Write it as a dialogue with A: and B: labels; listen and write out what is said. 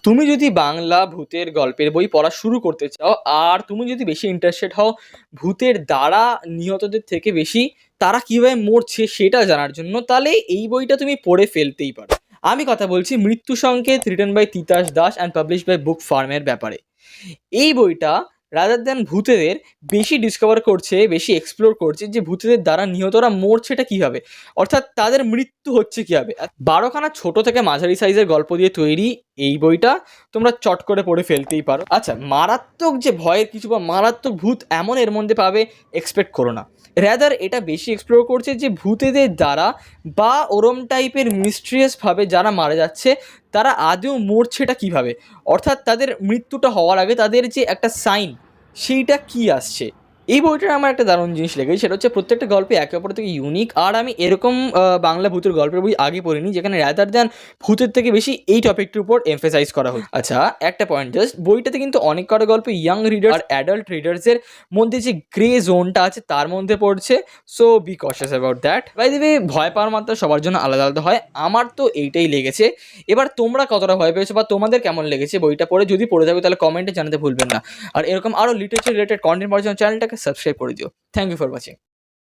A: তুমি যদি বাংলা ভূতের গল্পের বই পড়া শুরু করতে চাও আর তুমি যদি বেশি ইন্টারেস্টেড হও ভূতের দ্বারা নিহতদের থেকে বেশি তারা কিভাবে মরছে সেটা জানার জন্য, তাহলে এই বইটা তুমি পড়ে ফেলতেই পারো। আমি কথা বলছি Mrityu Sanket, written by Titas Das and publish by book ফার্মের ব্যাপারে। এই বইটা রাদার দ্যান ভূতেদের বেশি ডিসকভার করছে, বেশি এক্সপ্লোর করছে যে ভূতেদের দ্বারা নিহতরা মরছেটা কীভাবে, অর্থাৎ তাদের মৃত্যু হচ্ছে কীভাবে। 12খানা ছোট থেকে মাঝারি সাইজের গল্প দিয়ে তৈরি এই বইটা তোমরা চট করে পড়ে ফেলতেই পারো। আচ্ছা, মারাত্মক যে ভয়ের কিছু বা মারাত্মক ভূত এমন এর মধ্যে পাবে এক্সপেক্ট করো না। র্যাদার এটা বেশি এক্সপ্লোর করছে যে ভূতেদের দ্বারা বা ওরম টাইপের মিস্ট্রিয়াসভাবে যারা মারা যাচ্ছে তারা আদৌ মরছেটা কীভাবে, অর্থাৎ তাদের মৃত্যুটা হওয়ার আগে তাদের যে একটা সাইন সেইটা কী আসছে। এই বইটার আমার একটা দারুণ জিনিস লেগেছে, সেটা হচ্ছে প্রত্যেকটা গল্পে একে অপর থেকে ইউনিক। আর আমি এরকম বাংলা ভূতের গল্পের বই আগে পড়িনি যেখানে রাদার দ্যান ভূতের থেকে বেশি এই টপিকটির উপর এমফেসাইজ করা হচ্ছে। আচ্ছা, একটা পয়েন্ট জাস্ট, বইটাতে কিন্তু অনেক কটা গল্প ইয়াং রিডার আর অ্যাডাল্ট রিডার্সের মধ্যে যে গ্রে জোনটা আছে তার মধ্যে পড়ছে, so be conscious about that. By the way, ভয় পাওয়ার মাত্রা সবার জন্য আলাদা আলাদা হয়, আমার তো এইটাই লেগেছে। এবার তোমরা কতটা ভয় পেয়েছো বা তোমাদের কেমন লেগেছে বইটা পড়ে, যদি পড়ে যাবে তাহলে কমেন্টে জানাতে ভুলবেন না। আর এরকম আরও লিটারেচার রিলেটেড কন্টেন্ট পাওয়ার জন্য চ্যানেলটাকে সাবস্ক্রাইব করে দিও। Thank you for watching.